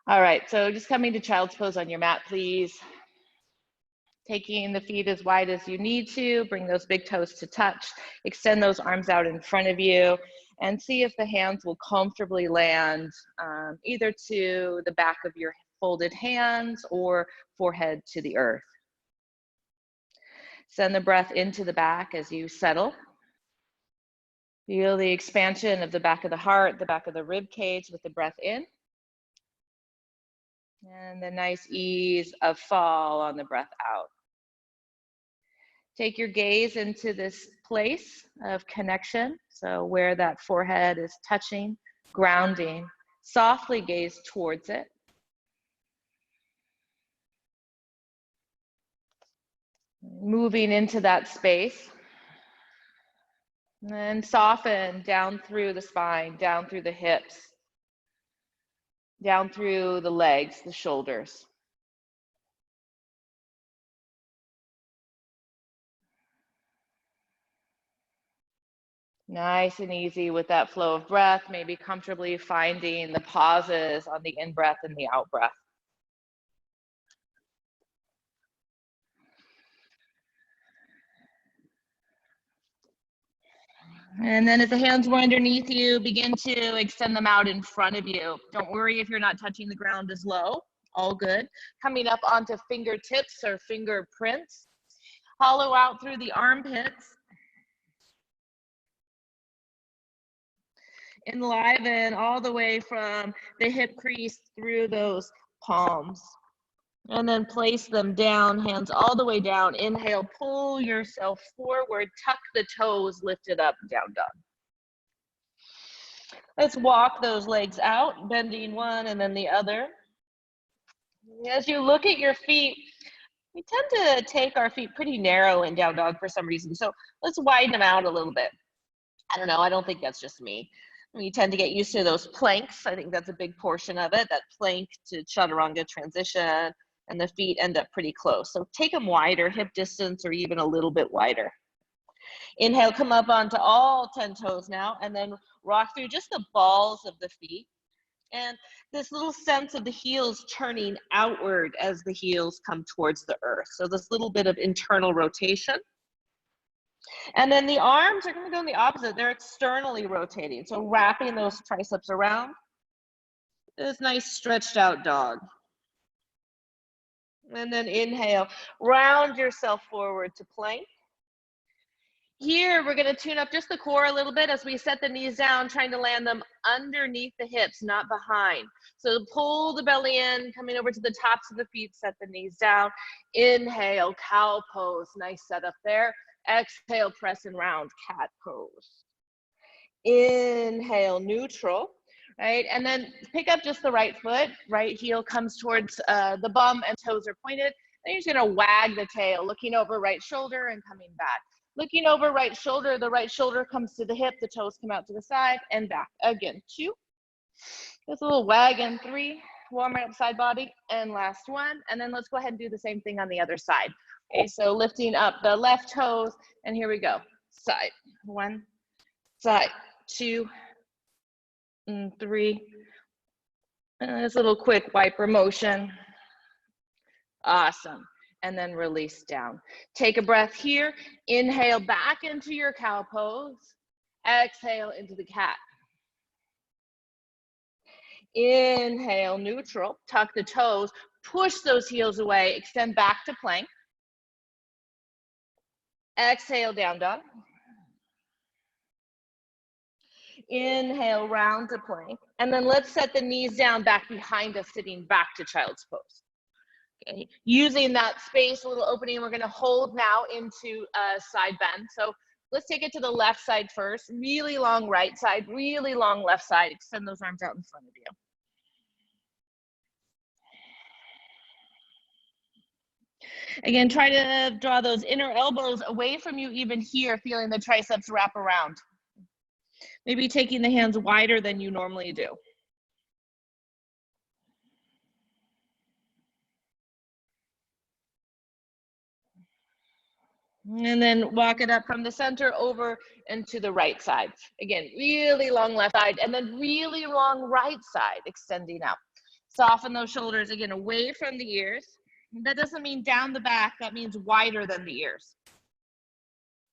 All right, so just coming to child's pose on your mat, please. Taking the feet as wide as you need to, bring those big toes to touch, extend those arms out in front of you, and see if the hands will comfortably land either to the back of your folded hands or forehead to the earth. Send the breath into the back as you settle. Feel the expansion of the back of the heart, the back of the rib cage with the breath in. And the nice ease of fall on the breath out. Take your gaze into this place of connection. So where that forehead is touching, grounding, softly gaze towards it. Moving into that space. And then soften down through the spine, down through the hips, down through the legs, the shoulders. Nice and easy with that flow of breath, maybe comfortably finding the pauses on the in-breath and the out-breath. And then as the hands were underneath you, begin to extend them out in front of you. Don't worry if you're not touching the ground as low, all good. Coming up onto fingertips or fingerprints. Hollow out through the armpits. Enliven all the way from the hip crease through those palms. And then place them down, hands all the way down. Inhale, pull yourself forward, tuck the toes, lift it up, down dog. Let's walk those legs out, bending one and then the other. As you look at your feet, we tend to take our feet pretty narrow in down dog for some reason. So let's widen them out a little bit. I don't know, I don't think that's just me. We tend to get used to those planks. I think that's a big portion of it, that plank to chaturanga transition, and the feet end up pretty close. So take them wider, hip distance, or even a little bit wider. Inhale, come up onto all 10 toes now, and then rock through just the balls of the feet. And this little sense of the heels turning outward as the heels come towards the earth. So this little bit of internal rotation. And then the arms are going to go in the opposite. They're externally rotating. So wrapping those triceps around. This nice stretched out dog. And then inhale, round yourself forward to plank. Here, we're going to tune up just the core a little bit as we set the knees down, trying to land them underneath the hips, not behind. So pull the belly in, coming over to the tops of the feet, set the knees down. Inhale, cow pose, nice setup there. Exhale, press and round, cat pose. Inhale, neutral, right? And then pick up just the right foot, right heel comes towards the bum and toes are pointed. Then you're just gonna wag the tail, looking over right shoulder and coming back. Looking over right shoulder, the right shoulder comes to the hip, the toes come out to the side and back. Again, 2. Just a little wag and 3. Warm right up side body and last one. And then let's go ahead and do the same thing on the other side. Okay, so lifting up the left toes and here we go. Side, 1, side, 2, and 3. And this little quick wiper motion. Awesome. And then release down. Take a breath here. Inhale back into your cow pose. Exhale into the cat. Inhale, neutral. Tuck the toes. Push those heels away. Extend back to plank. Exhale, down dog. Inhale, round to plank. And then let's set the knees down back behind us, sitting back to child's pose. Okay. Using that space, a little opening, we're going to hold now into a side bend. So let's take it to the left side first. Really long right side, really long left side. Extend those arms out in front of you. Again, try to draw those inner elbows away from you even here, feeling the triceps wrap around. Maybe taking the hands wider than you normally do. And then walk it up from the center over into the right side. Again, really long left side and then really long right side, extending out. Soften those shoulders again, away from the ears. That doesn't mean down the back, that means wider than the ears.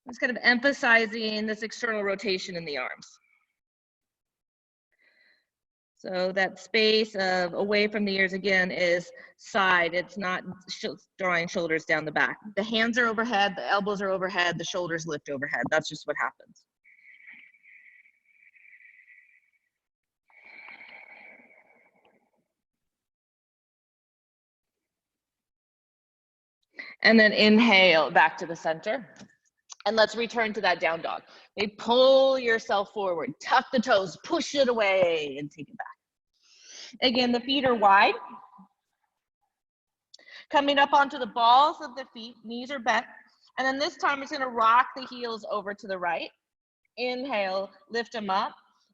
It's kind of emphasizing this external rotation in the arms. So that space of away from the ears again is side. It's not drawing shoulders down the back. The hands are overhead, the elbows are overhead, the shoulders lift overhead. That's just what happens. And then inhale back to the center. And let's return to that down dog. Maybe pull yourself forward, tuck the toes, push it away, and take it back. Again, the feet are wide. Coming up onto the balls of the feet, knees are bent. And then this time it's gonna rock the heels over to the right. Inhale, lift them up.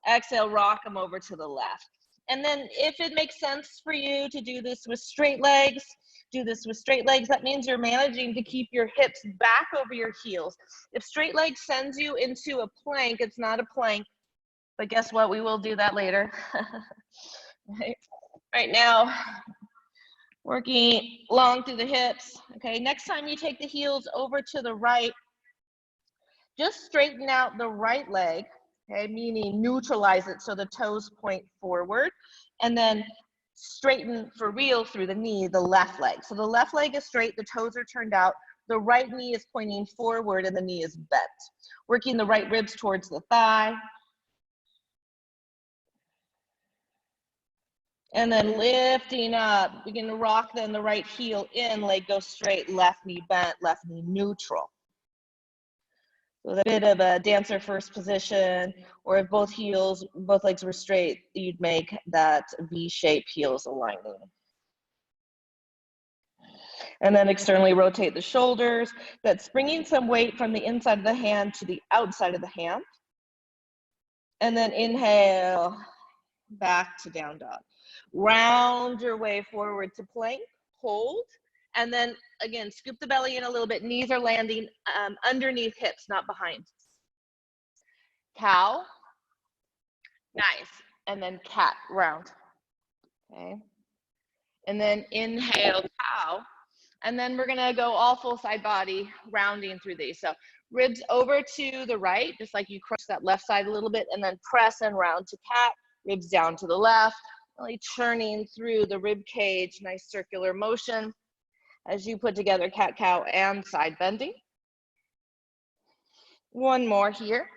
Exhale, rock them over to the left. And then if it makes sense for you to do this with straight legs, do this with straight legs. That means you're managing to keep your hips back over your heels. If straight legs sends you into a plank, it's not a plank, but guess what? We will do that later. Right now, working long through the hips. Okay, next time you take the heels over to the right, just straighten out the right leg, okay, meaning neutralize it so the toes point forward, and then straighten for real through the knee, the left leg. So the left leg is straight, the toes are turned out, the right knee is pointing forward and the knee is bent. Working the right ribs towards the thigh. And then lifting up, begin to rock then the right heel in, leg goes straight, left knee bent, left knee neutral. So a bit of a dancer first position, or if both legs were straight, you'd make that V-shape heels aligning. And then externally rotate the shoulders. That's bringing some weight from the inside of the hand to the outside of the hand. And then inhale, back to down dog. Round your way forward to plank, hold. And then again, scoop the belly in a little bit. Knees are landing underneath hips, not behind. Cow. Nice. And then cat, round. Okay. And then inhale, cow. And then we're gonna go all full side body, rounding through these. So ribs over to the right, just like you cross that left side a little bit, and then press and round to cat, ribs down to the left, really churning through the rib cage, nice circular motion as you put together cat, cow, and side bending. One more here.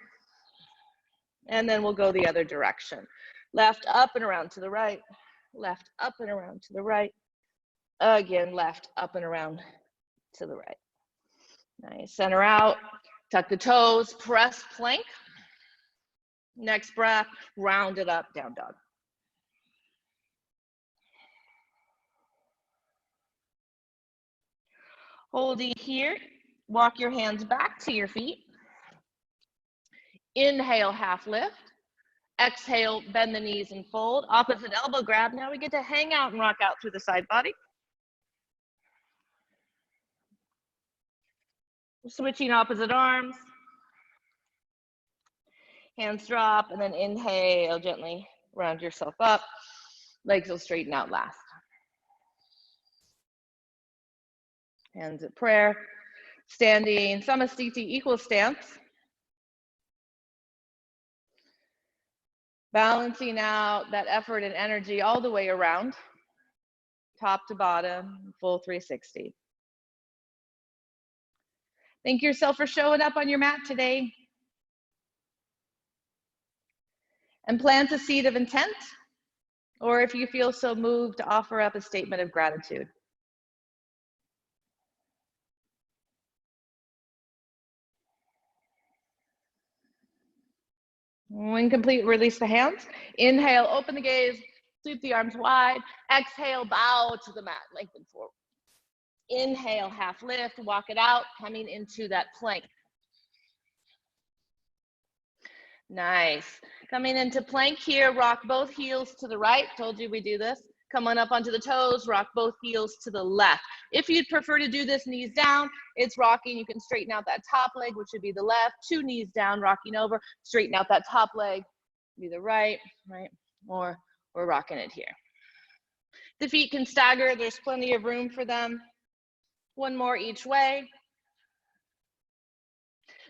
And then we'll go the other direction. Left up and around to the right, left up and around to the right. Again, left up and around to the right. Nice, center out, tuck the toes, press plank. Next breath, round it up, down dog. Holding here, walk your hands back to your feet. Inhale, half lift. Exhale, bend the knees and fold. Opposite elbow grab. Now we get to hang out and rock out through the side body. Switching opposite arms. Hands drop, and then inhale, gently round yourself up. Legs will straighten out last. Hands at prayer. Standing Samastiti equal stance. Balancing out that effort and energy all the way around. Top to bottom, full 360. Thank yourself for showing up on your mat today. And plant a seed of intent, or if you feel so moved, to offer up a statement of gratitude. When complete, release the hands. Inhale, open the gaze, sweep the arms wide. Exhale, bow to the mat, lengthen forward. Inhale, half lift, walk it out, coming into that plank. Nice. Coming into plank here, rock both heels to the right. Told you we do this. Come on up onto the toes, rock both heels to the left. If you'd prefer to do this knees down, it's rocking. You can straighten out that top leg, which would be the left. 2 knees down, rocking over. Straighten out that top leg, be the right, or we're rocking it here. The feet can stagger. There's plenty of room for them. One more each way.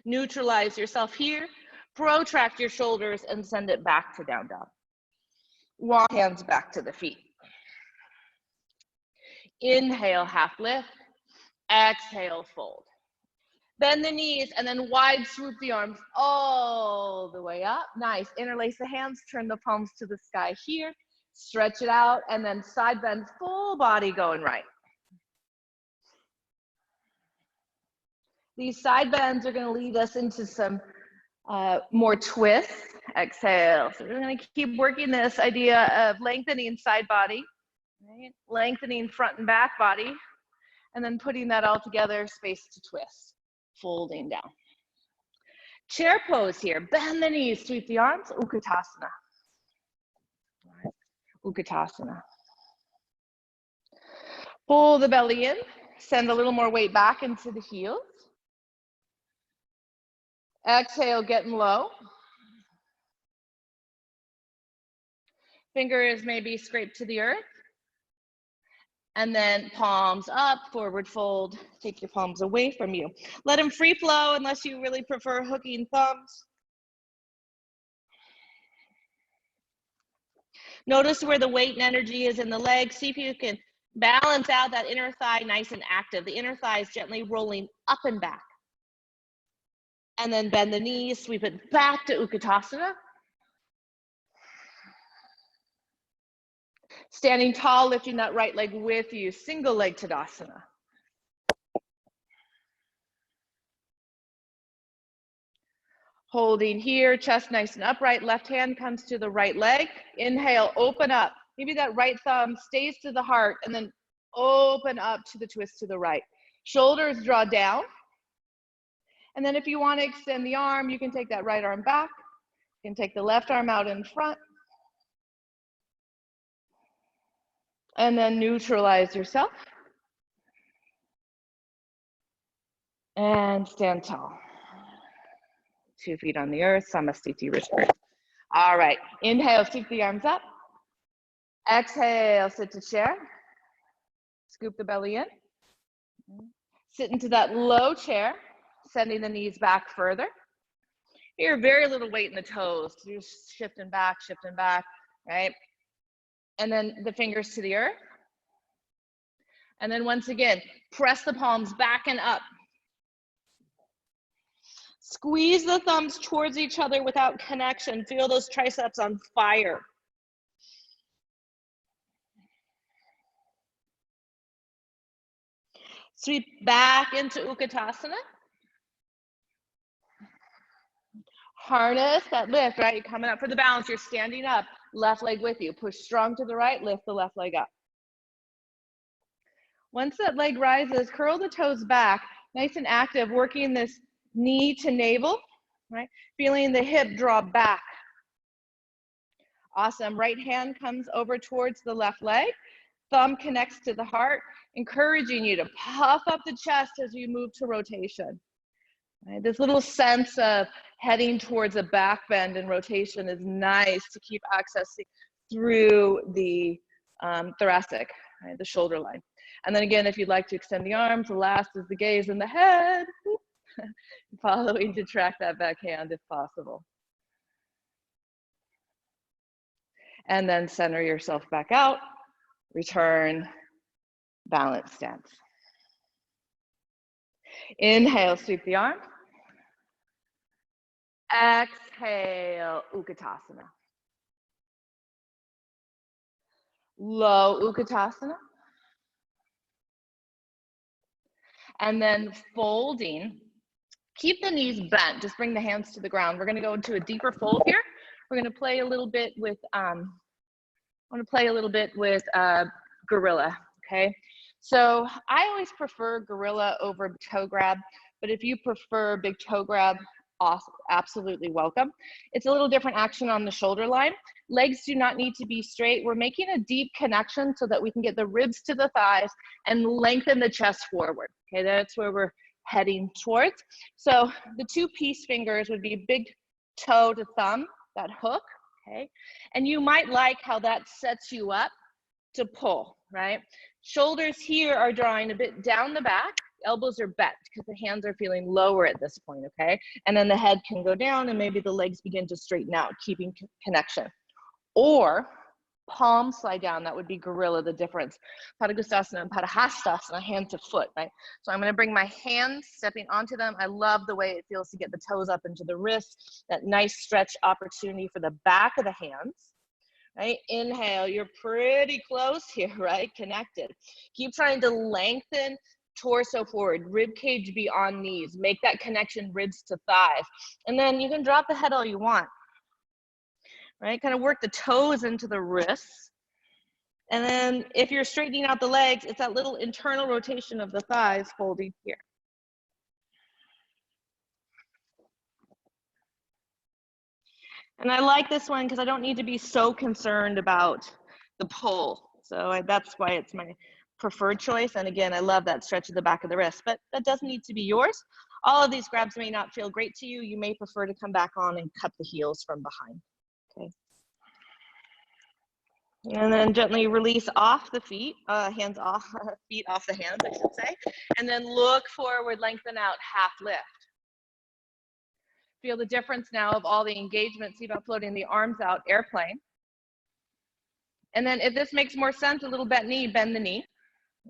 Neutralize yourself here. Protract your shoulders and send it back to down dog. Walk hands back to the feet. Inhale, half lift. Exhale, fold. Bend the knees and then wide swoop the arms all the way up. Nice. Interlace the hands, turn the palms to the sky here. Stretch it out and then side bend, full body going right. These side bends are going to lead us into some more twists. Exhale. So we're going to keep working this idea of lengthening side body, right? Lengthening front and back body, and then putting that all together, space to twist, folding down. Chair pose here. Bend the knees, sweep the arms, Ukkatasana. Right. Ukkatasana. Pull the belly in, send a little more weight back into the heels. Exhale, getting low. Fingers maybe scrape to the earth. And then palms up, forward fold. Take your palms away from you. Let them free flow unless you really prefer hooking thumbs. Notice where the weight and energy is in the legs. See if you can balance out that inner thigh nice and active. The inner thigh is gently rolling up and back. And then bend the knees, sweep it back to Utkatasana. Standing tall, lifting that right leg with you, single leg Tadasana. Holding here, chest nice and upright, left hand comes to the right leg. Inhale, open up. Maybe that right thumb stays to the heart and then open up to the twist to the right. Shoulders draw down. And then if you want to extend the arm, you can take that right arm back. You can take the left arm out in front. And then neutralize yourself. And stand tall. 2 feet on the earth, Samasthiti wrist grip. All right, inhale, sweep the arms up. Exhale, sit to chair. Scoop the belly in. Sit into that low chair, sending the knees back further. Here, very little weight in the toes. Just shifting back, right? And then the fingers to the earth. And then once again, press the palms back and up. Squeeze the thumbs towards each other without connection. Feel those triceps on fire. Sweep back into Utkatasana. Harness that lift, right? You're coming up for the balance. You're standing up, left leg with you. Push strong to the right, lift the left leg up. Once that leg rises, curl the toes back, nice and active, working this knee to navel, right? Feeling the hip draw back. Awesome. Right hand comes over towards the left leg. Thumb connects to the heart, encouraging you to puff up the chest as you move to rotation. Right? This little sense of heading towards a back bend and rotation is nice to keep accessing through the thoracic, right? The shoulder line. And then again, if you'd like to extend the arms, the last is the gaze and the head. Following to track that back hand if possible. And then center yourself back out, return, balance stance. Inhale, sweep the arm. Exhale, Utkatasana. Low Utkatasana. And then folding. Keep the knees bent, just bring the hands to the ground. We're gonna go into a deeper fold here. We're gonna play a little bit with, gorilla, okay? So I always prefer gorilla over toe grab, but if you prefer big toe grab, awesome, absolutely welcome. It's a little different action on the shoulder line. Legs do not need to be straight. We're making a deep connection so that we can get the ribs to the thighs and lengthen the chest forward, okay? That's where we're heading towards. So the 2 peace fingers would be big toe to thumb, that hook, okay? And you might like how that sets you up to pull, right? Shoulders here are drawing a bit down the back. Elbows are bent because the hands are feeling lower at this point, okay? And then the head can go down and maybe the legs begin to straighten out, keeping connection. Or palms slide down, that would be gorilla, the difference. Padangusthasana and Padahastasana, hand to foot, right? So I'm gonna bring my hands, stepping onto them. I love the way it feels to get the toes up into the wrists, that nice stretch opportunity for the back of the hands. Right? Inhale, you're pretty close here, right? Connected. Keep trying to lengthen torso forward, rib cage beyond knees. Make that connection ribs to thighs. And then you can drop the head all you want, right? Kind of work the toes into the wrists. And then if you're straightening out the legs, it's that little internal rotation of the thighs folding here. And I like this one because I don't need to be so concerned about the pull. So that's why it's my preferred choice. And again, I love that stretch of the back of the wrist, but that doesn't need to be yours. All of these grabs may not feel great to you. You may prefer to come back on and cup the heels from behind. Okay. And then gently release off the feet, hands off, feet off the hands, I should say. And then look forward, lengthen out, half lift. Feel the difference now of all the engagement. See about floating the arms out, airplane. And then if this makes more sense, a little bent knee, bend the knee.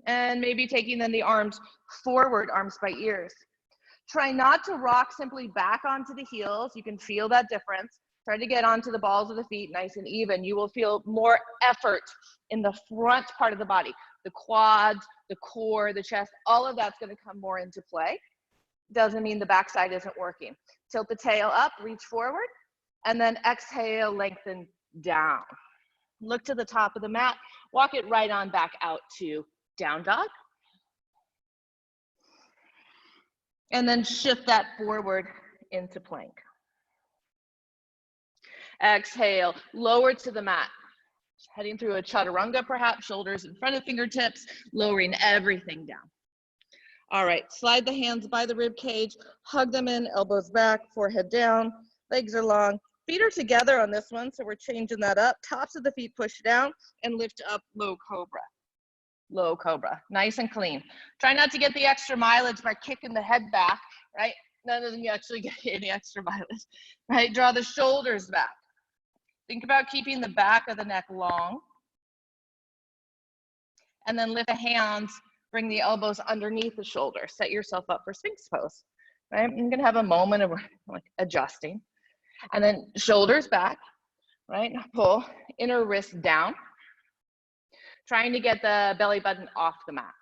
And maybe taking then the arms forward, arms by ears. Try not to rock simply back onto the heels. You can feel that difference. Try to get onto the balls of the feet nice and even. You will feel more effort in the front part of the body. The quads, the core, the chest, all of that's going to come more into play. Doesn't mean the backside isn't working. Tilt the tail up, reach forward, and then exhale, lengthen down. Look to the top of the mat, walk it right on back out to down dog. And then shift that forward into plank. Exhale, lower to the mat. Heading through a chaturanga perhaps, shoulders in front of fingertips, lowering everything down. All right, slide the hands by the rib cage, hug them in, elbows back, forehead down, legs are long. Feet are together on this one, so we're changing that up. Tops of the feet push down and lift up, low cobra. Low cobra, nice and clean. Try not to get the extra mileage by kicking the head back, right? None of them you actually get any extra mileage, right? Draw the shoulders back. Think about keeping the back of the neck long. And then lift the hands, bring the elbows underneath the shoulder. Set yourself up for Sphinx pose, right? I'm gonna have a moment of like adjusting. And then shoulders back, right? Pull, inner wrist down. Trying to get the belly button off the mat.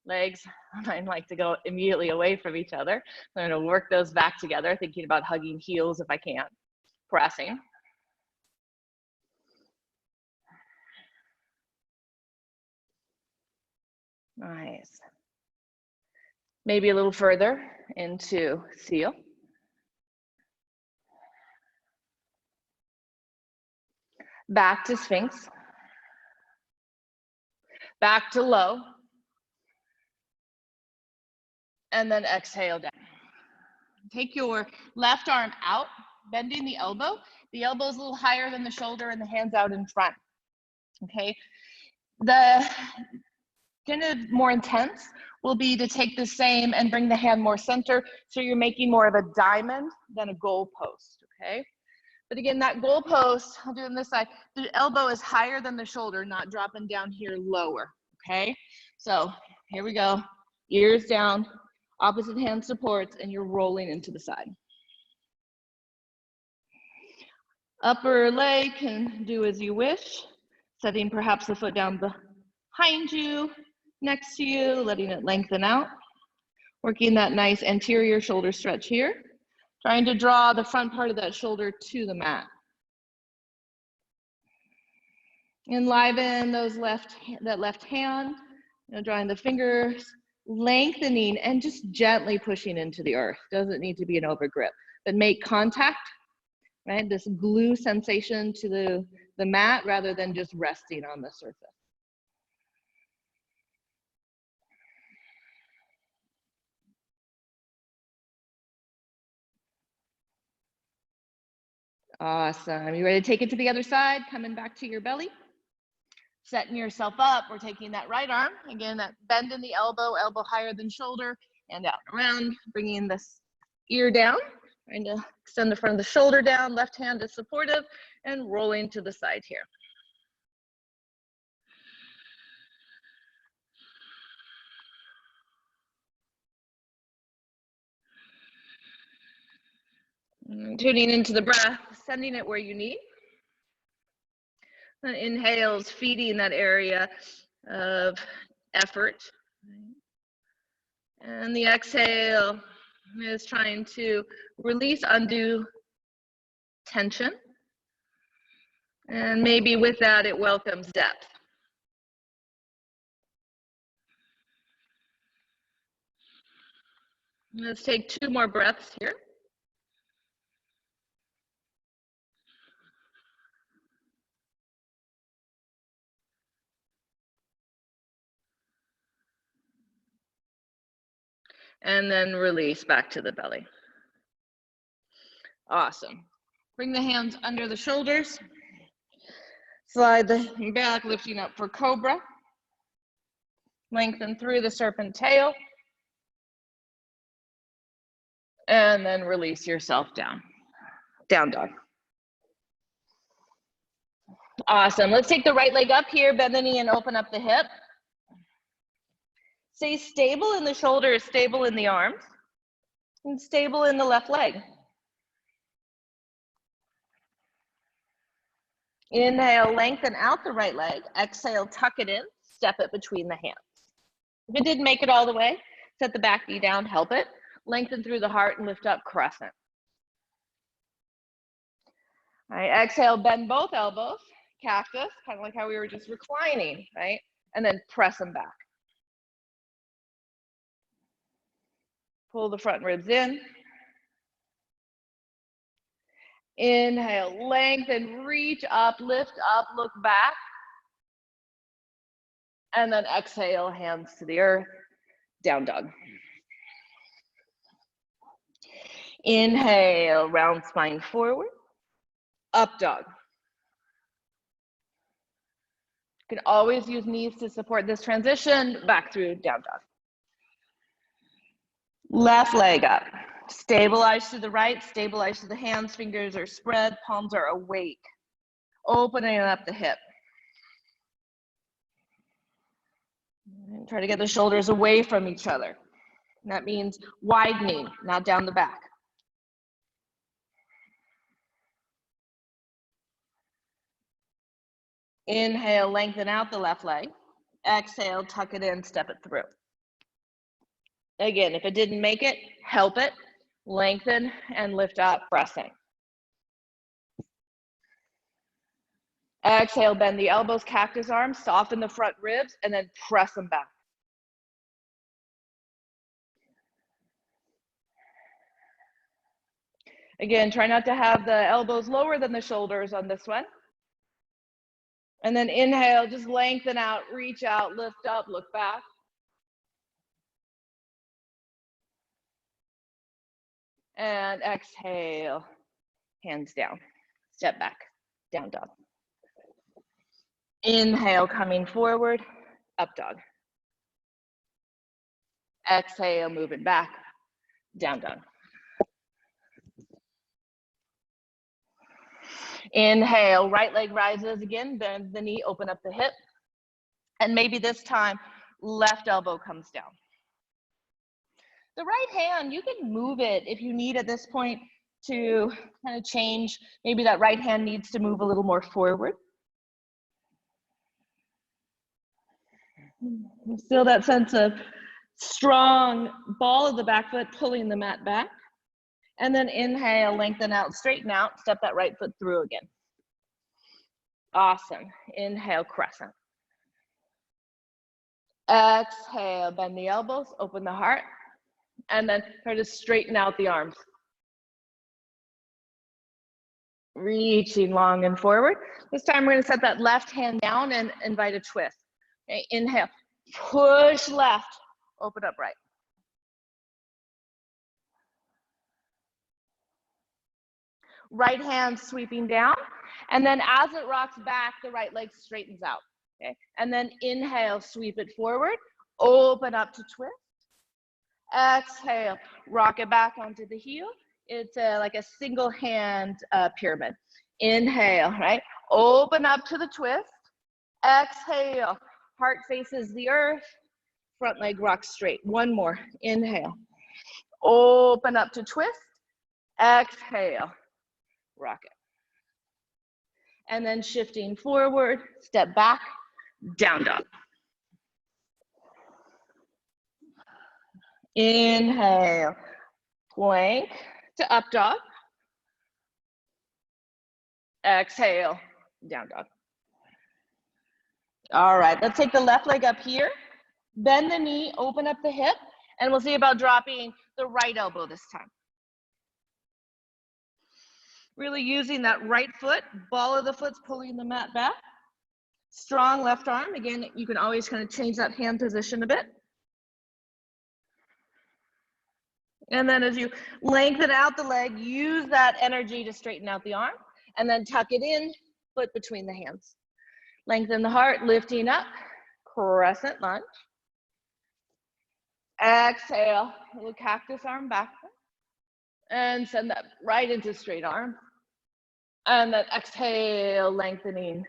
Legs, I like to go immediately away from each other. I'm gonna work those back together, thinking about hugging heels if I can. Pressing. Nice. Maybe a little further into seal. Back to Sphinx. Back to low. And then exhale down. Take your left arm out, bending the elbow. The elbow is a little higher than the shoulder and the hands out in front. Okay. The kind of more intense will be to take the same and bring the hand more center. So you're making more of a diamond than a goal post. Okay. But again, that goal post, I'll do it on this side, the elbow is higher than the shoulder, not dropping down here lower, okay? So here we go, ears down, opposite hand supports, and you're rolling into the side. Upper leg can do as you wish, setting perhaps the foot down behind you, next to you, letting it lengthen out. Working that nice anterior shoulder stretch here. Trying to draw the front part of that shoulder to the mat. Enliven those that left hand, drawing the fingers, lengthening and just gently pushing into the earth. Doesn't need to be an overgrip, but make contact, right? This glue sensation to the mat rather than just resting on the surface. Awesome. You ready to take it to the other side? Coming back to your belly. Setting yourself up, we're taking that right arm, again, that bend in the elbow, elbow higher than shoulder, and out and around, bringing this ear down, trying to extend the front of the shoulder down, left hand is supportive, and rolling to the side here. And tuning into the breath, sending it where you need. The inhales, feeding that area of effort. And the exhale is trying to release undue tension. And maybe with that, it welcomes depth. Let's take 2 more breaths here. And then release back to the belly. Awesome. Bring the hands under the shoulders. Slide the back, lifting up for Cobra. Lengthen through the serpent tail. And then release yourself down. Down dog. Awesome. Let's take the right leg up here, bend the knee and open up the hip. Stay stable in the shoulders, stable in the arms, and stable in the left leg. Inhale, lengthen out the right leg. Exhale, tuck it in, step it between the hands. If it didn't make it all the way, set the back knee down, help it. Lengthen through the heart and lift up, crescent. All right, exhale, bend both elbows, cactus, kind of like how we were just reclining, right? And then press them back. Pull the front ribs in. Inhale, lengthen, reach up, lift up, look back. And then exhale, hands to the earth, down dog. Inhale, round spine forward, up dog. You can always use knees to support this transition, back through down dog. Left leg up. Stabilize to the right, stabilize to the hands, fingers are spread, palms are awake. Opening up the hip. And try to get the shoulders away from each other. And that means widening, not down the back. Inhale, lengthen out the left leg. Exhale, tuck it in, step it through. Again, if it didn't make it, help it. Lengthen and lift up, pressing. Exhale, bend the elbows, cactus arms, soften the front ribs, and then press them back. Again, try not to have the elbows lower than the shoulders on this one. And then inhale, just lengthen out, reach out, lift up, look back. And exhale, hands down, step back, down dog. Inhale, coming forward, up dog. Exhale, moving back, down dog. Inhale, right leg rises again, bend the knee, open up the hip. And maybe this time, left elbow comes down. The right hand, you can move it if you need at this point to kind of change. Maybe that right hand needs to move a little more forward. Still that sense of strong ball of the back foot pulling the mat back. And then inhale, lengthen out, straighten out, step that right foot through again. Awesome. Inhale, crescent. Exhale, bend the elbows, open the heart. And then try to straighten out the arms. Reaching long and forward. This time we're going to set that left hand down and invite a twist. Okay, inhale, push left, open up right. Right hand sweeping down. And then as it rocks back, the right leg straightens out. Okay, and then inhale, sweep it forward, open up to twist. Exhale, rock it back onto the heel. It's like a single hand pyramid. Inhale, right? Open up to the twist. Exhale, heart faces the earth, front leg rocks straight. One more, inhale. Open up to twist. Exhale, rock it. And then shifting forward, step back, down dog. Inhale, plank to up dog. Exhale, down dog. All right, let's take the left leg up here. Bend the knee, open up the hip, and we'll see about dropping the right elbow this time. Really using that right foot, ball of the foot's pulling the mat back. Strong left arm. Again, you can always kind of change that hand position a bit. And then as you lengthen out the leg, use that energy to straighten out the arm, and then tuck it in, foot between the hands. Lengthen the heart, lifting up, crescent lunge. Exhale, little cactus arm back. And send that right into straight arm. And then exhale, lengthening,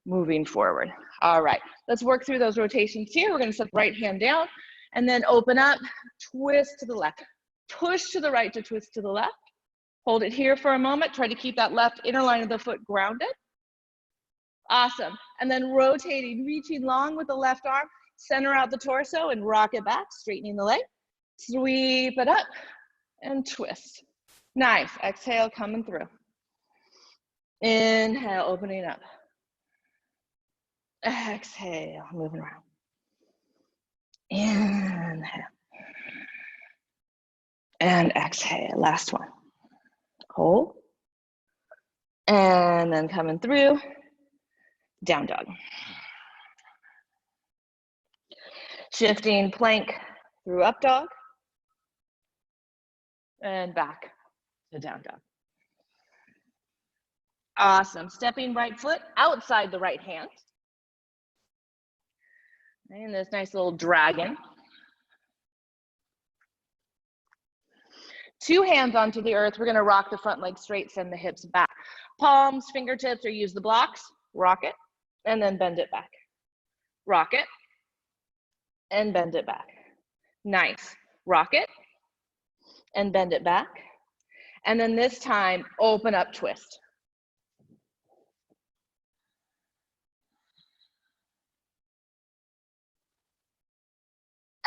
moving forward. All right, let's work through those rotations here. We're gonna set the right hand down and then open up, twist to the left. Push to the right to twist to the left. Hold it here for a moment. Try to keep that left inner line of the foot grounded. Awesome. And then rotating, reaching long with the left arm, center out the torso and rock it back, straightening the leg. Sweep it up and twist. Nice. Exhale, coming through. Inhale, opening up. Exhale, moving around. Inhale. And exhale, last one. Hold. And then coming through, down dog. Shifting plank through up dog. And back to down dog. Awesome. Stepping right foot outside the right hand. And this nice little dragon. Two hands onto the earth. We're going to rock the front leg straight, send the hips back. Palms, fingertips, or use the blocks. Rock it, and then bend it back. Rock it, and bend it back. Nice. Rock it, and bend it back. And then this time, open up, twist.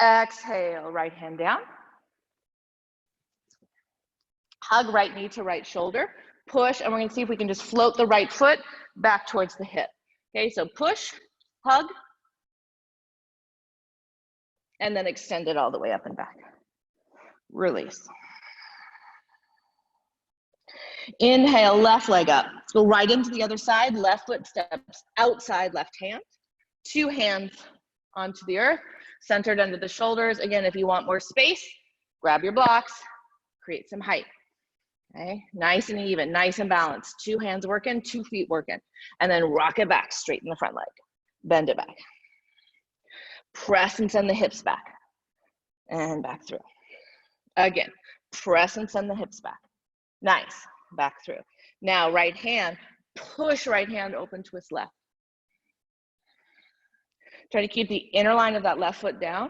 Exhale, right hand down. Hug right knee to right shoulder. Push, and we're gonna see if we can just float the right foot back towards the hip. Okay, so push, hug, and then extend it all the way up and back. Release. Inhale, left leg up. Let's go right into the other side. Left foot steps outside left hand. Two hands onto the earth, centered under the shoulders. Again, if you want more space, grab your blocks, create some height. Okay, nice and even, nice and balanced. Two hands working, 2 feet working. And then rock it back, straighten the front leg. Bend it back. Press and send the hips back. And back through. Again, press and send the hips back. Nice, back through. Now right hand, push right hand, open, twist left. Try to keep the inner line of that left foot down.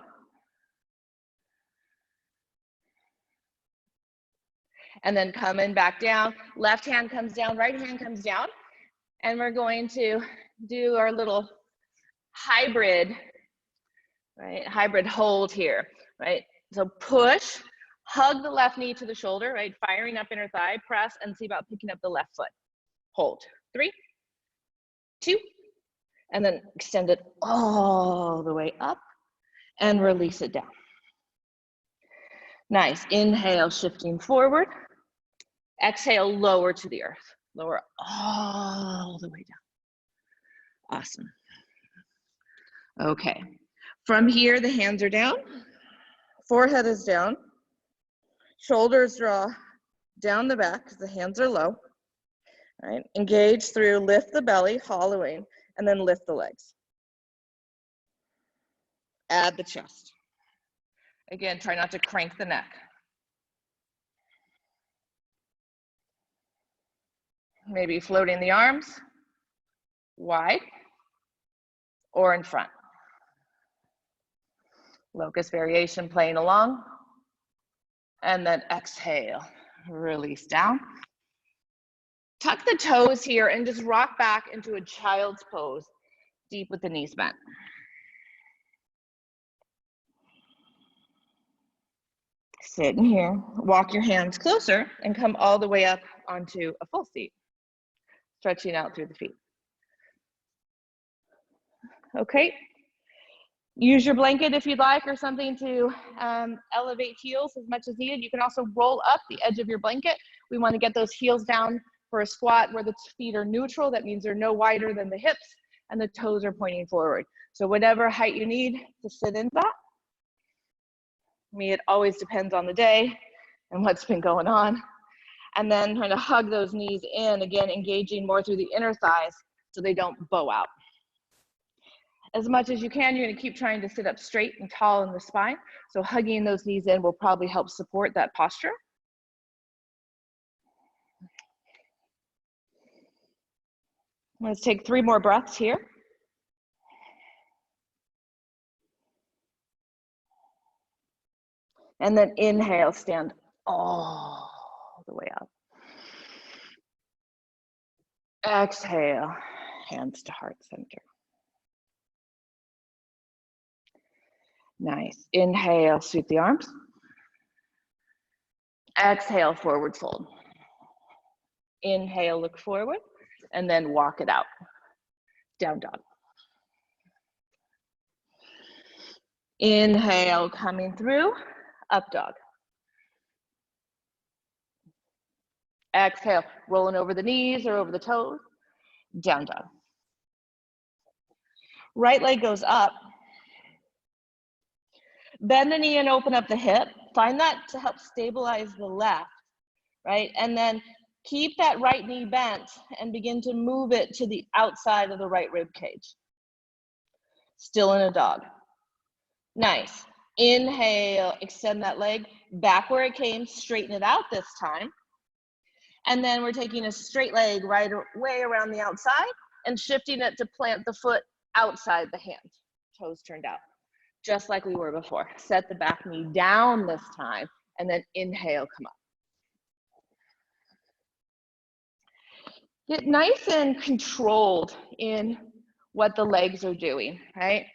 And then coming back down, left hand comes down, right hand comes down. And we're going to do our little hybrid, right? Hybrid hold here, right? So push, hug the left knee to the shoulder, right? Firing up inner thigh, press, and see about picking up the left foot. Hold. 3, 2, and then extend it all the way up and release it down. Nice. Inhale, shifting forward. Exhale, lower to the earth. Lower all the way down. Awesome. Okay. From here, the hands are down. Forehead is down. Shoulders draw down the back because the hands are low. All right. Engage through, lift the belly, hollowing, and then lift the legs. Add the chest. Again, try not to crank the neck. Maybe floating the arms wide or in front. Locust variation, playing along. And then exhale, release down. Tuck the toes here and just rock back into a child's pose, deep with the knees bent. Sit in here, walk your hands closer and come all the way up onto a full seat, stretching out through the feet. Okay, use your blanket if you'd like or something to elevate heels as much as needed. You can also roll up the edge of your blanket. We want to get those heels down for a squat where the feet are neutral. That means they're no wider than the hips and the toes are pointing forward. So whatever height you need to sit in that. It always depends on the day and what's been going on. And then trying to hug those knees in, again, engaging more through the inner thighs so they don't bow out. As much as you can, you're gonna keep trying to sit up straight and tall in the spine. So hugging those knees in will probably help support that posture. Let's take 3 more breaths here. And then inhale, stand all the way up. Exhale, hands to heart center. Nice. Inhale, sweep the arms. Exhale, forward fold. Inhale, look forward, and then walk it out. Down dog. Inhale, coming through, up dog. Exhale, rolling over the knees or over the toes, down dog. Right leg goes up. Bend the knee and open up the hip. Find that to help stabilize the left, right? And then keep that right knee bent and begin to move it to the outside of the right rib cage. Still in a dog. Nice. Inhale, extend that leg back where it came, straighten it out this time. And then we're taking a straight leg right way around the outside and shifting it to plant the foot outside the hand, toes turned out, just like we were before. Set the back knee down this time, and then inhale, come up. Get nice and controlled in what the legs are doing, right?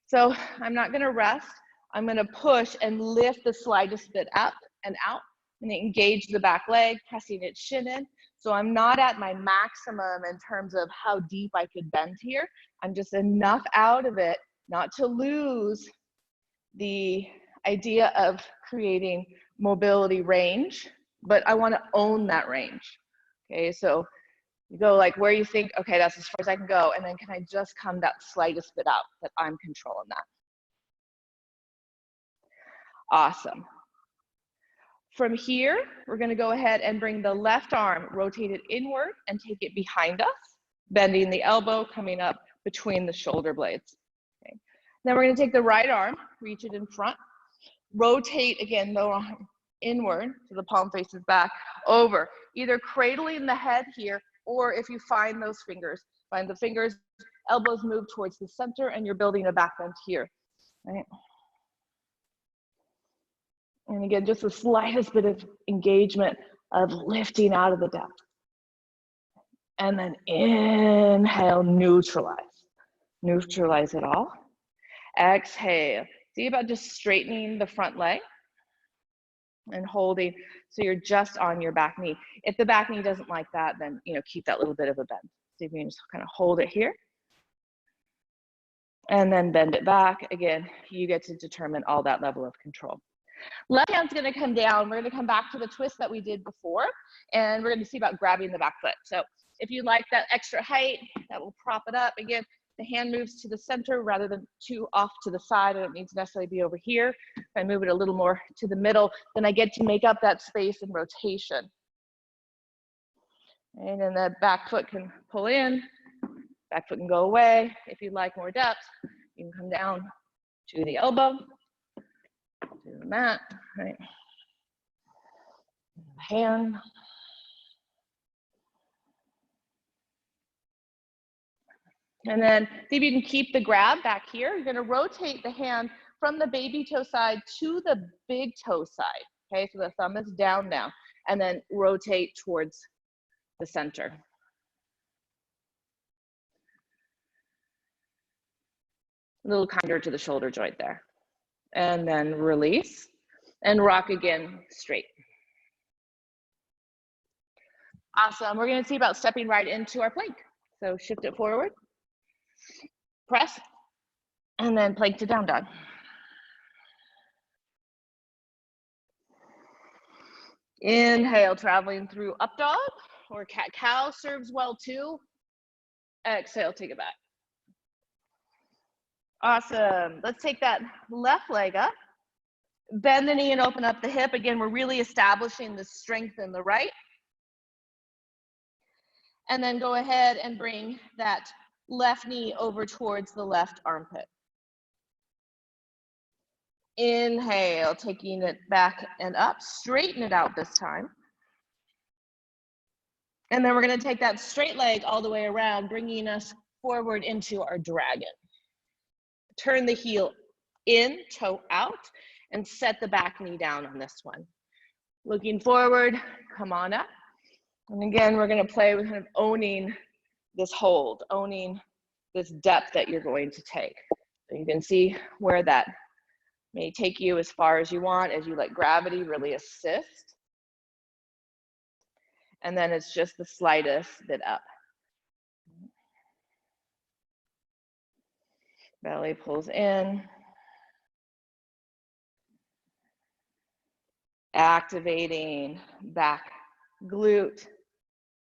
So I'm not gonna rest. I'm gonna push and lift the slightest bit up and out. I'm gonna engage the back leg, pressing its shin in. So I'm not at my maximum in terms of how deep I could bend here. I'm just enough out of it not to lose the idea of creating mobility range, but I wanna own that range, okay? So you go like where you think, okay, that's as far as I can go, and then can I just come that slightest bit out, that I'm controlling that. Awesome. From here, we're gonna go ahead and bring the left arm, rotate it inward and take it behind us, bending the elbow, coming up between the shoulder blades. Okay. Then we're gonna take the right arm, reach it in front, rotate again the arm inward, so the palm faces back, over, either cradling the head here, or if you find those fingers, find the fingers, elbows move towards the center, and you're building a back bend here, right? And again, just the slightest bit of engagement of lifting out of the depth. And then inhale, neutralize. Neutralize it all. Exhale. See about just straightening the front leg and holding so you're just on your back knee. If the back knee doesn't like that, then keep that little bit of a bend. See if you can just kind of hold it here. And then bend it back. Again, you get to determine all that level of control. Left hand's gonna come down. We're gonna come back to the twist that we did before, and we're gonna see about grabbing the back foot. So if you like that extra height, that will prop it up. Again, the hand moves to the center rather than too off to the side. I don't need to necessarily be over here. If I move it a little more to the middle, then I get to make up that space and rotation. And then the back foot can pull in, back foot can go away. If you'd like more depth, you can come down to the elbow, to the mat, right? Hand. And then see if you can keep the grab back here. You're gonna rotate the hand from the baby toe side to the big toe side. Okay, so the thumb is down now, and then rotate towards the center. A little kinder to the shoulder joint there. And then release and rock again straight. Awesome. We're going to see about stepping right into our plank. So shift it forward, press, and then plank to down dog. Inhale, traveling through up dog, or cat cow serves well too. Exhale, take it back. Awesome. Let's take that left leg up. Bend the knee and open up the hip. Again, we're really establishing the strength in the right. And then go ahead and bring that left knee over towards the left armpit. Inhale, taking it back and up. Straighten it out this time. And then we're going to take that straight leg all the way around, bringing us forward into our dragon. Turn the heel in, toe out, and set the back knee down on this one. Looking forward, come on up. And again, we're going to play with kind of owning this hold, owning this depth that you're going to take. So you can see where that may take you as far as you want as you let gravity really assist. And then it's just the slightest bit up. Belly pulls in. Activating back glute,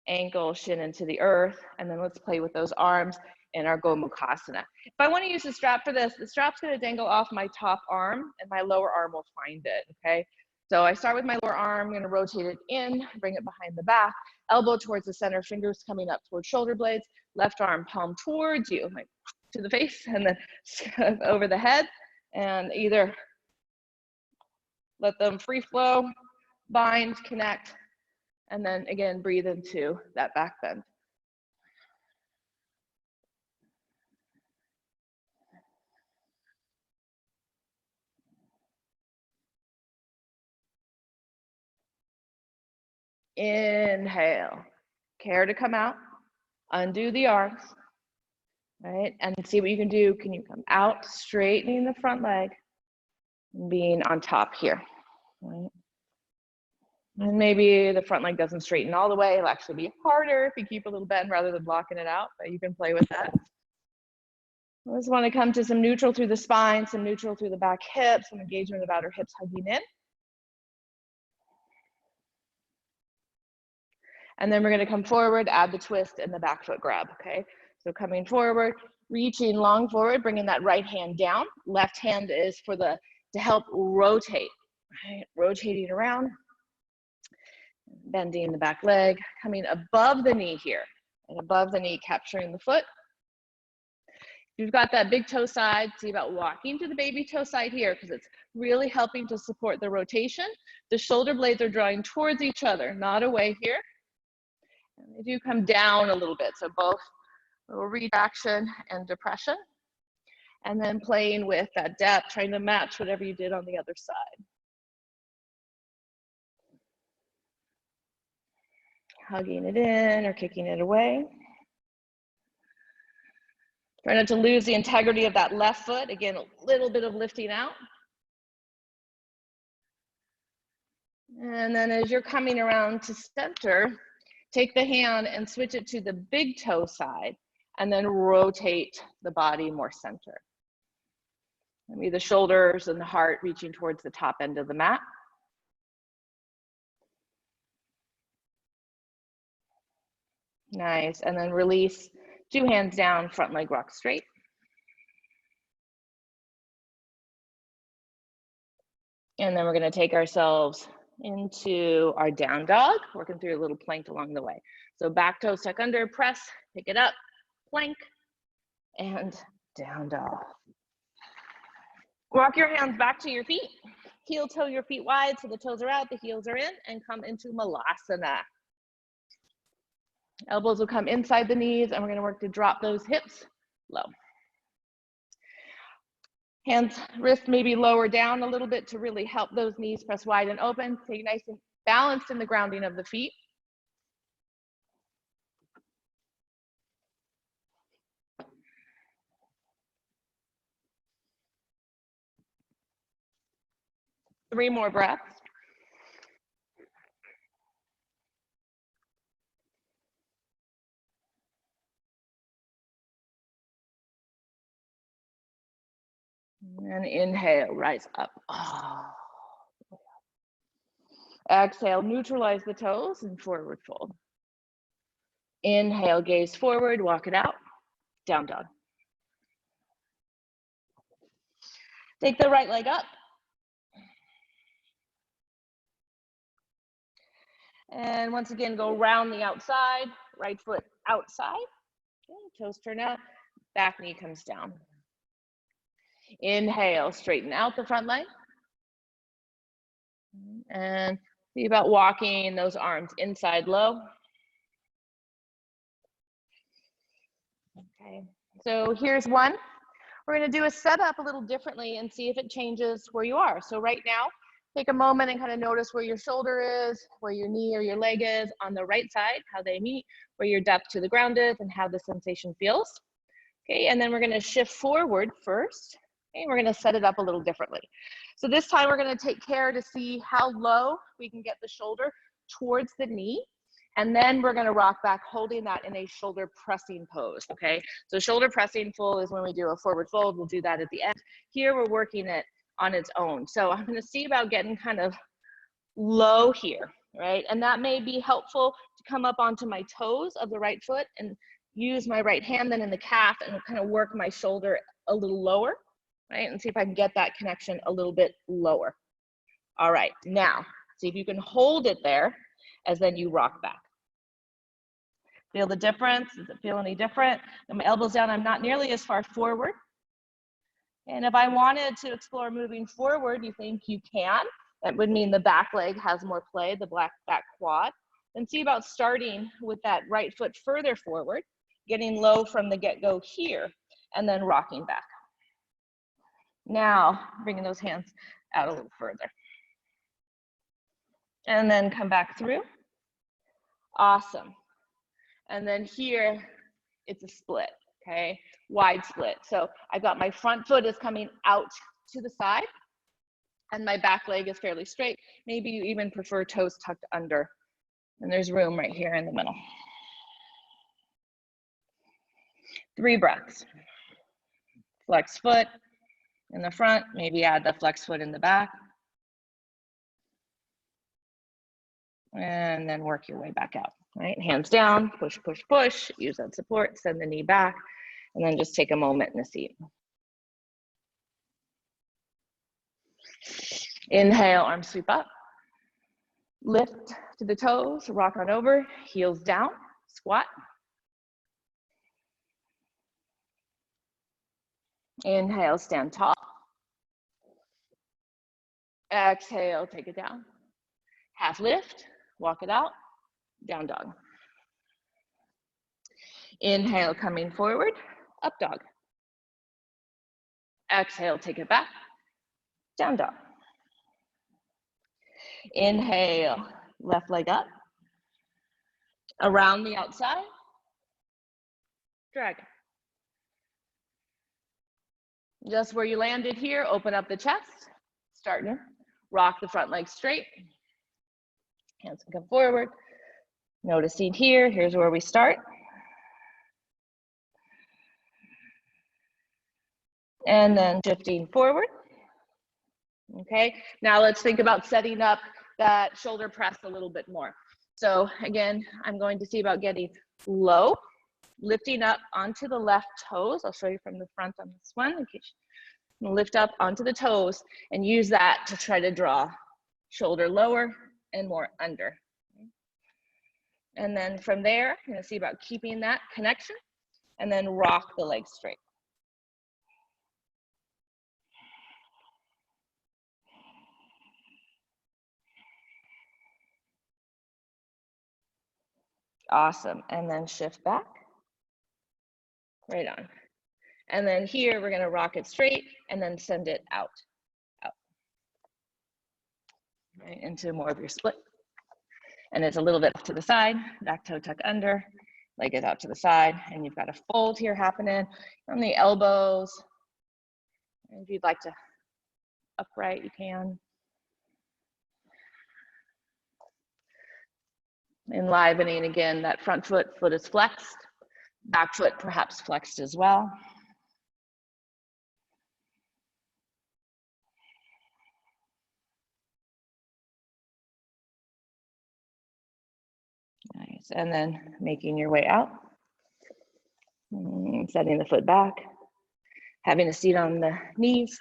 ankle, shin into the earth. And then let's play with those arms in our Gomukhasana. If I want to use the strap for this, the strap's going to dangle off my top arm and my lower arm will find it, okay? So I start with my lower arm, I'm going to rotate it in, bring it behind the back, elbow towards the center, fingers coming up towards shoulder blades, left arm palm towards you, like to the face, and then over the head, and either let them free flow, bind, connect, and then again, breathe into that back bend. Inhale, care to come out, undo the arms, right? And see what you can do. Can you come out, straightening the front leg, and being on top here, right? And maybe the front leg doesn't straighten all the way. It'll actually be harder if you keep a little bend rather than blocking it out, but you can play with that. I just want to come to some neutral through the spine, some neutral through the back hips, some engagement of outer hips hugging in. And then we're going to come forward, add the twist and the back foot grab, okay? So coming forward, reaching long forward, bringing that right hand down. Left hand is for to help rotate, right? Rotating around, bending the back leg, coming above the knee here, and above the knee, capturing the foot. You've got that big toe side, see about walking to the baby toe side here, because it's really helping to support the rotation. The shoulder blades are drawing towards each other, not away here. And they do come down a little bit, so both little retraction and depression. And then playing with that depth, trying to match whatever you did on the other side. Hugging it in or kicking it away. Try not to lose the integrity of that left foot. Again, a little bit of lifting out. And then as you're coming around to center, take the hand and switch it to the big toe side and then rotate the body more center. Maybe the shoulders and the heart reaching towards the top end of the mat. Nice, and then release, 2 hands down, front leg rock straight. And then we're gonna take ourselves into our down dog, working through a little plank along the way. So back toes tuck under, press, pick it up, plank, and down dog. Walk your hands back to your feet. Heel toe your feet wide so the toes are out, the heels are in, and come into Malasana. Elbows will come inside the knees, and we're going to work to drop those hips low. Hands, wrists maybe lower down a little bit to really help those knees press wide and open. Stay nice and balanced in the grounding of the feet. Three more breaths. And inhale, rise up. Oh. Exhale, neutralize the toes and forward fold. Inhale, gaze forward, walk it out, down dog. Take the right leg up. And once again, go round the outside, right foot outside. Okay, toes turn out, back knee comes down. Inhale, straighten out the front leg. And see about walking those arms inside low. Okay, so here's one. We're going to do a setup a little differently and see if it changes where you are. So right now, take a moment and kind of notice where your shoulder is, where your knee or your leg is on the right side, how they meet, where your depth to the ground is, and how the sensation feels. Okay, and then we're going to shift forward first. Okay, we're going to set it up a little differently. So this time we're going to take care to see how low we can get the shoulder towards the knee. And then we're going to rock back, holding that in a shoulder pressing pose, okay? So shoulder pressing full is when we do a forward fold. We'll do that at the end. Here we're working it on its own. So I'm going to see about getting kind of low here, right? And that may be helpful to come up onto my toes of the right foot and use my right hand then in the calf and kind of work my shoulder a little lower, right? And see if I can get that connection a little bit lower. All right, now, see if you can hold it there as then you rock back. Feel the difference? Does it feel any different? And my elbows down, I'm not nearly as far forward. And if I wanted to explore moving forward, you think you can. That would mean the back leg has more play, the back quad. Then see about starting with that right foot further forward, getting low from the get-go here, and then rocking back. Now, bringing those hands out a little further. And then come back through. Awesome. And then here, it's a split, okay? Wide split. So I've got my front foot is coming out to the side, and my back leg is fairly straight. Maybe you even prefer toes tucked under. And there's room right here in the middle. 3 breaths. Flex foot in the front, maybe add the flex foot in the back. And then work your way back out, right? Hands down, push, push, push, use that support, send the knee back, and then just take a moment in the seat. Inhale, arms sweep up. Lift to the toes, rock on over, heels down, squat. Inhale, stand tall. Exhale, take it down. Half lift, walk it out, down dog. Inhale, coming forward, up dog. Exhale, take it back, down dog. Inhale, left leg up. Around the outside, dragon. Just where you landed here, open up the chest, starting to rock the front leg straight. Hands can come forward. Noticing here, here's where we start. And then shifting forward. Okay, now let's think about setting up that shoulder press a little bit more. So again, I'm going to see about getting low, lifting up onto the left toes. I'll show you from the front on this one. In case you lift up onto the toes and use that to try to draw shoulder lower and more under. And then from there, I'm going to see about keeping that connection and then rock the leg straight. Awesome. And then shift back. Right on. And then here, we're gonna rock it straight and then send it out. Right, into more of your split. And it's a little bit to the side, back toe tuck under, leg is out to the side, and you've got a fold here happening on the elbows. And if you'd like to upright, you can. Enlivening again, that front foot is flexed, back foot perhaps flexed as well. Nice, and then making your way out. Setting the foot back, having a seat on the knees.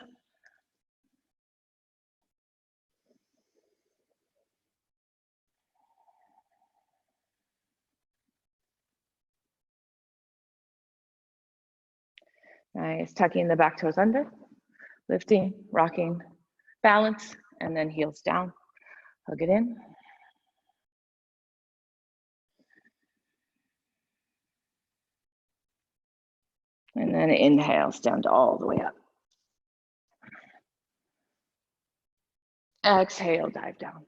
Nice, tucking the back toes under, lifting, rocking, balance, and then heels down. Hug it in. And then inhales down to all the way up. Exhale, dive down.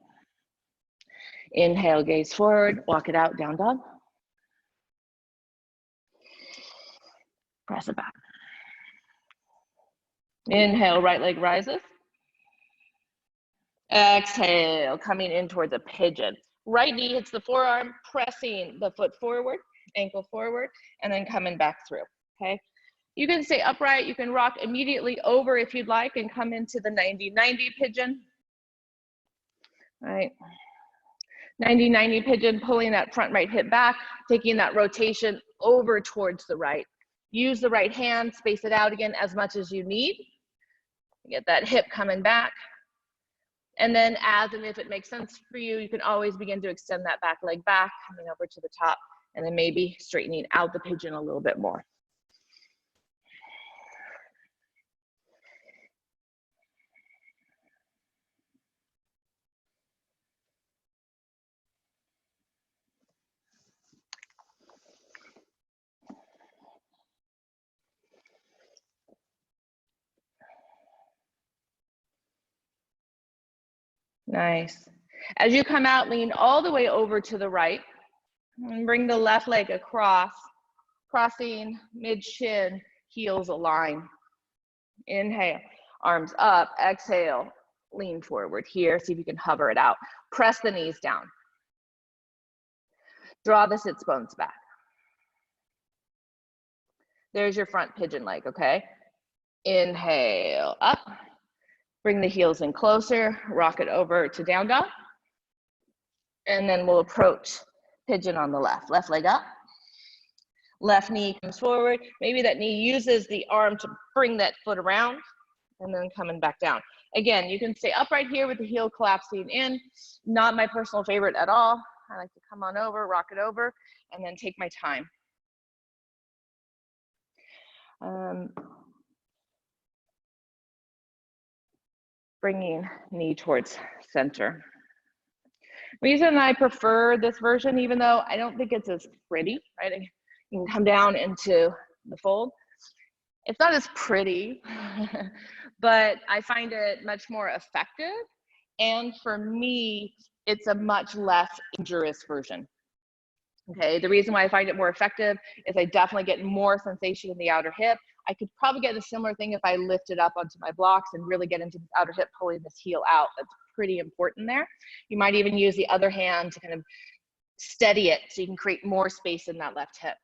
Inhale, gaze forward, walk it out, down dog. Press it back. Inhale, right leg rises. Exhale, coming in towards a pigeon. Right knee hits the forearm, pressing the foot forward, ankle forward, and then coming back through, okay? You can stay upright, you can rock immediately over if you'd like and come into the 90-90 pigeon. All right, 90-90 pigeon, pulling that front right hip back, taking that rotation over towards the right. Use the right hand, space it out again as much as you need. Get that hip coming back. And then as and if it makes sense for you, you can always begin to extend that back leg back, coming over to the top, and then maybe straightening out the pigeon a little bit more. Nice. As you come out, lean all the way over to the right and bring the left leg across, crossing mid-shin, heels align. Inhale, arms up, exhale, lean forward here. See if you can hover it out. Press the knees down. Draw the sits bones back. There's your front pigeon leg, okay? Inhale, up. Bring the heels in closer, rock it over to down dog. And then we'll approach pigeon on the left. Left leg up. Left knee comes forward. Maybe that knee uses the arm to bring that foot around and then coming back down. Again, you can stay upright here with the heel collapsing in. Not my personal favorite at all. I like to come on over, rock it over, and then take my time. Bringing knee towards center. Reason I prefer this version, even though I don't think it's as pretty, right? You can come down into the fold. It's not as pretty, but I find it much more effective. And for me, it's a much less injurious version. Okay, the reason why I find it more effective is I definitely get more sensation in the outer hip. I could probably get a similar thing if I lift it up onto my blocks and really get into the outer hip, pulling this heel out. That's pretty important there. You might even use the other hand to kind of steady it so you can create more space in that left hip.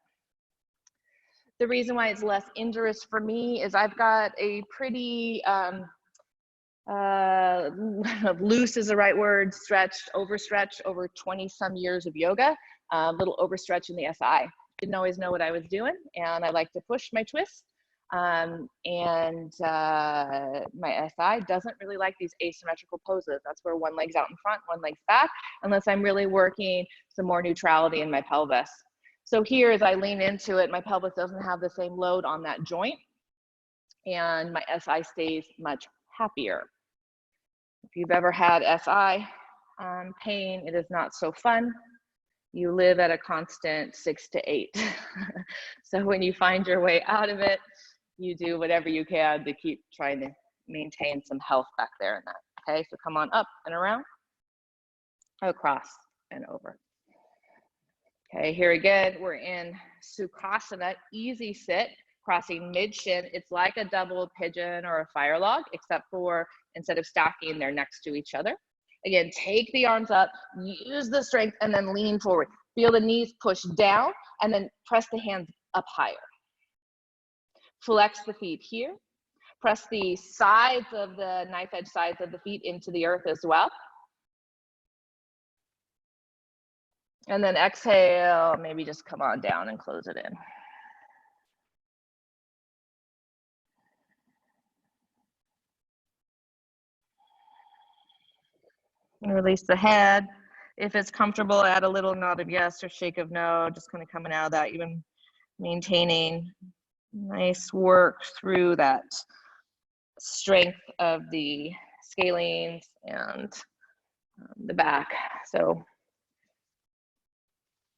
The reason why it's less injurious for me is I've got a pretty loose is the right word, stretched, overstretched over 20 some years of yoga, little overstretch in the SI. Didn't always know what I was doing, and I like to push my twist. My SI doesn't really like these asymmetrical poses. That's where one leg's out in front, one leg's back, unless I'm really working some more neutrality in my pelvis. So here, as I lean into it, my pelvis doesn't have the same load on that joint, and my SI stays much happier. If you've ever had SI pain, it is not so fun. you live at a constant 6 to 8. So when you find your way out of it, you do whatever you can to keep trying to maintain some health back there in that. Okay, so come on up and around, across and over. Okay, here again, we're in Sukhasana Easy Sit, crossing mid-shin. It's like a double pigeon or a fire log, except for instead of stacking, they're next to each other. Again, take the arms up, use the strength, and then lean forward. Feel the knees push down, and then press the hands up higher. Flex the feet here. Press the sides of the knife edge sides of the feet into the earth as well. And then exhale, maybe just come on down and close it in. And release the head. If it's comfortable, add a little nod of yes or shake of no, just kind of coming out of that, even maintaining nice work through that strength of the scalenes and the back. So,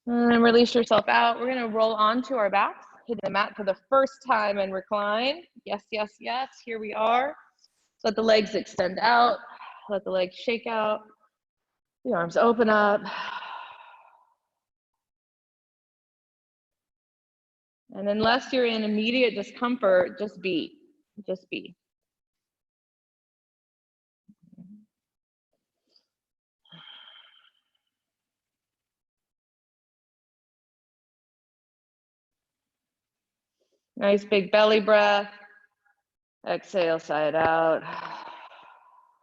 and release yourself out. We're gonna roll onto our backs, hit the mat for the first time and recline. Yes, yes, yes, here we are. Let the legs extend out, let the legs shake out, the arms open up. And unless you're in immediate discomfort, just be, just be. Nice big belly breath. Exhale, side out.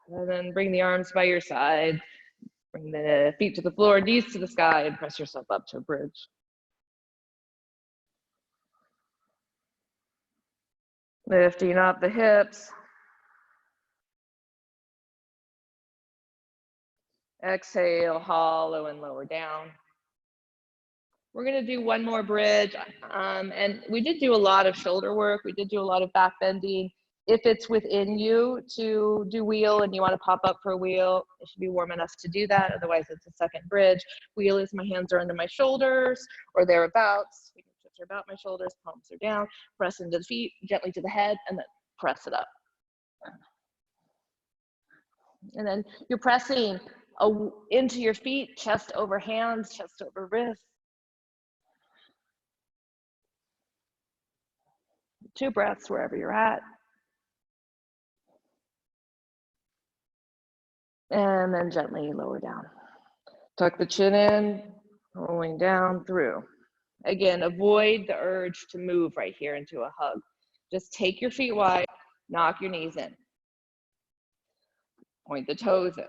And then bring the arms by your side. Bring the feet to the floor, knees to the sky, and press yourself up to a bridge. Lifting up the hips. Exhale, hollow and lower down. We're gonna do one more bridge. And we did do a lot of shoulder work. We did do a lot of back bending. If it's within you to do wheel and you want to pop up for a wheel, it should be warm enough to do that. Otherwise, it's a second bridge. Wheel is my hands are under my shoulders or thereabouts. Fingertips are about my shoulders, palms are down. Press into the feet, gently to the head, and then press it up. And then you're pressing into your feet, chest over hands, chest over wrists. 2 breaths wherever you're at. And then gently lower down. Tuck the chin in, rolling down through. Again, avoid the urge to move right here into a hug. Just take your feet wide, knock your knees in. Point the toes in.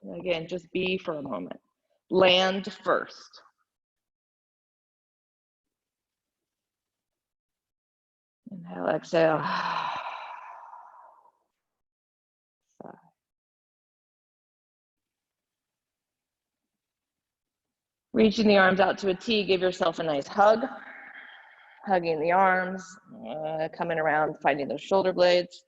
And again, just be for a moment. Land first. Inhale, exhale. Reaching the arms out to a T, give yourself a nice hug. Hugging the arms, coming around, finding those shoulder blades.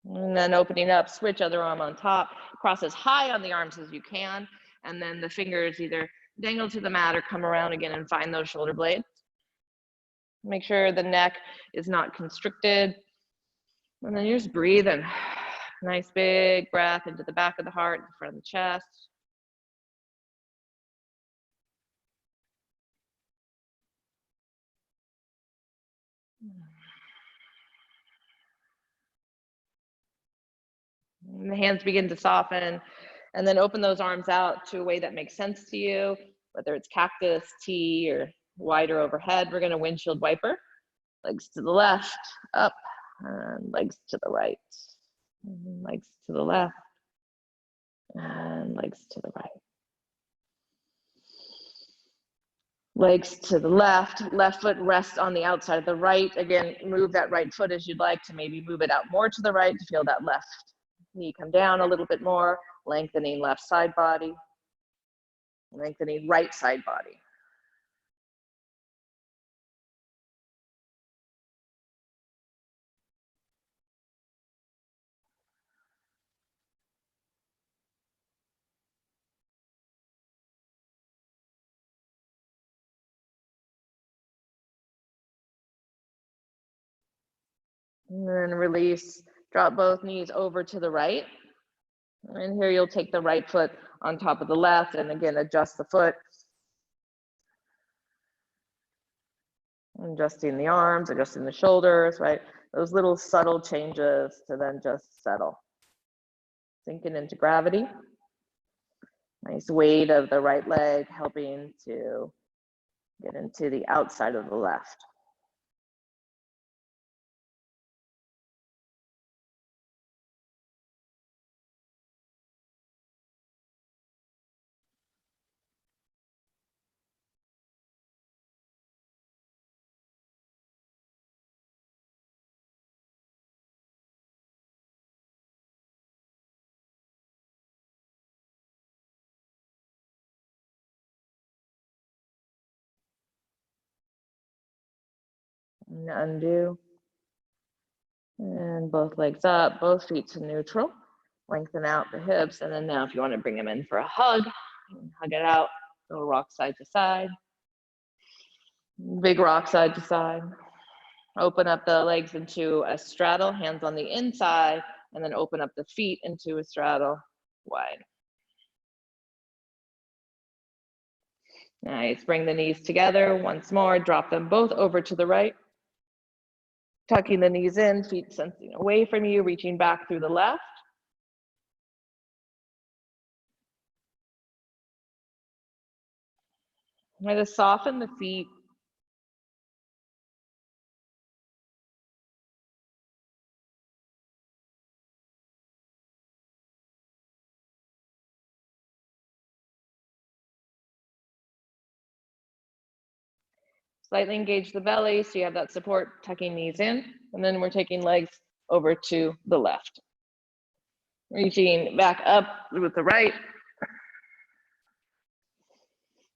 And then opening up, switch other arm on top, cross as high on the arms as you can, and then the fingers either dangle to the mat or come around again and find those shoulder blades. Make sure the neck is not constricted. And then you just breathe in. Nice big breath into the back of the heart, the front of the chest. And the hands begin to soften, and then open those arms out to a way that makes sense to you, whether it's cactus, T, or wider overhead. We're going to windshield wiper. Legs to the left, up, and legs to the right. And legs to the left, and legs to the right. Legs to the left, left foot rests on the outside of the right. Again, move that right foot as you'd like to maybe move it out more to the right to feel that left knee come down a little bit more, lengthening left side body, lengthening right side body. And then release, drop both knees over to the right. And here you'll take the right foot on top of the left, and again, adjust the foot. Adjusting the arms, adjusting the shoulders, right? Those little subtle changes to then just settle. Sinking into gravity. Nice weight of the right leg helping to get into the outside of the left. And undo. And both legs up, both feet to neutral. Lengthen out the hips. And then now if you want to bring them in for a hug, hug it out. Little rock side to side. Big rock side to side. Open up the legs into a straddle, hands on the inside, and then open up the feet into a straddle wide. Nice, bring the knees together once more, drop them both over to the right. Tucking the knees in, feet sensing away from you, reaching back through the left. Try to soften the feet. Slightly engage the belly so you have that support, tucking knees in, and then we're taking legs over to the left. Reaching back up with the right.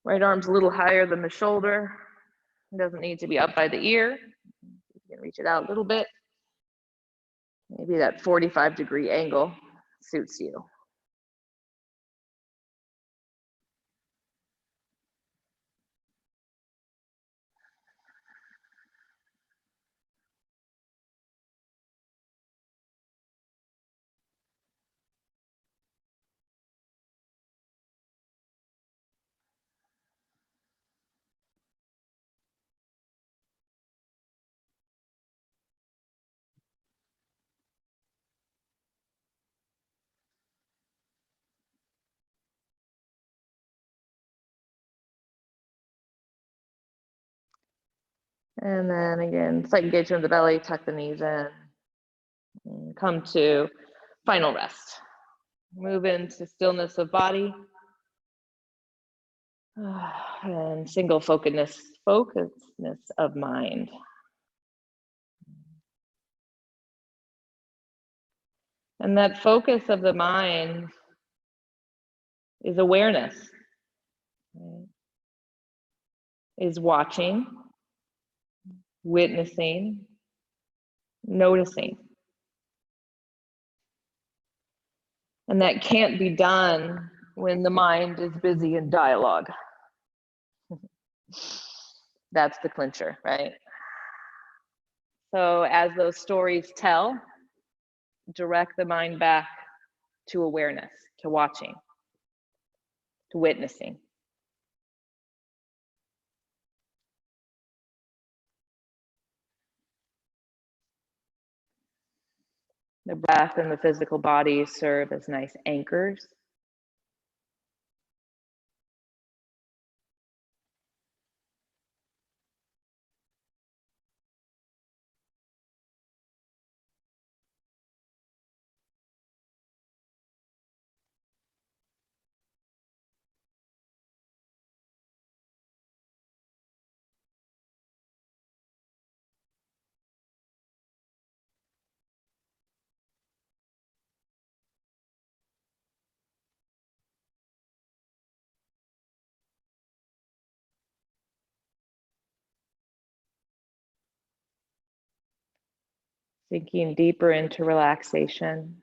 Right arm's a little higher than the shoulder. It doesn't need to be up by the ear. You can reach it out a little bit. Maybe that 45-degree angle suits you. And then again, slight engagement of the belly, tuck the knees in. And come to final rest. Move into stillness of body. And single focusedness of mind. And that focus of the mind is awareness, right? Is watching, witnessing, noticing. And that can't be done when the mind is busy in dialogue. That's the clincher, right? So as those stories tell, direct the mind back to awareness, to watching, to witnessing. The breath and the physical body serve as nice anchors. Sinking deeper into relaxation.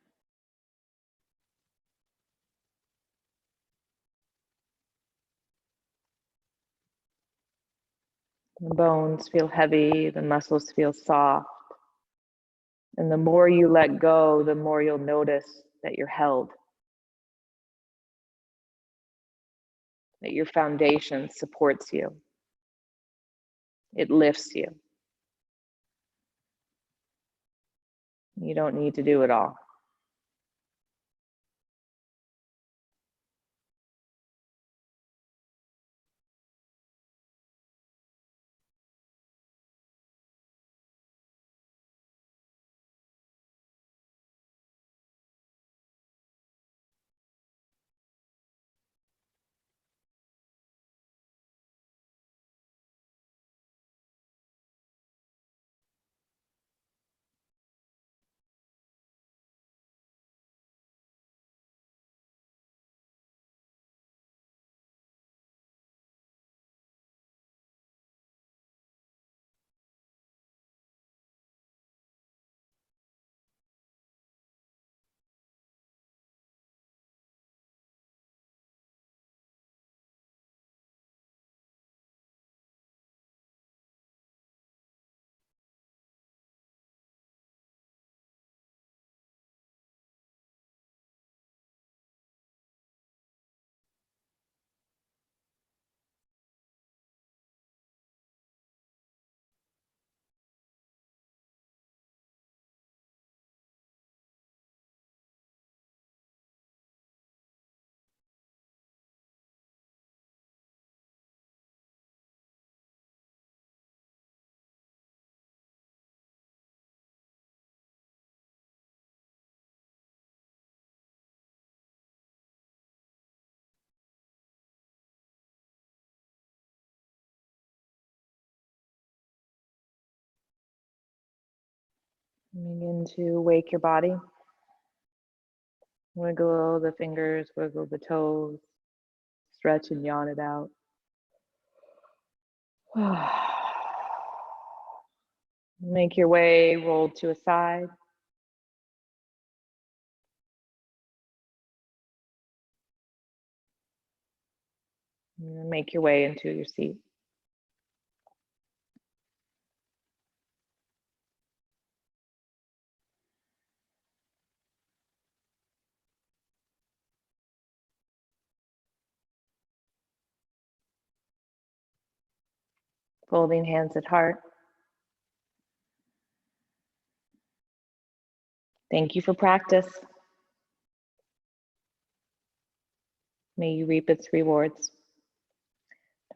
The bones feel heavy, the muscles feel soft. And the more you let go, the more you'll notice that you're held, that your foundation supports you. It lifts you. You don't need to do it all. Begin to wake your body. Wiggle the fingers, wiggle the toes, stretch and yawn it out. Make your way, roll to a side. And make your way into your seat. Folding hands at heart. Thank you for practice. May you reap its rewards.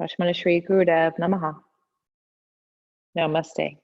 Tashmana Shri Gurudev Namaha. Namaste.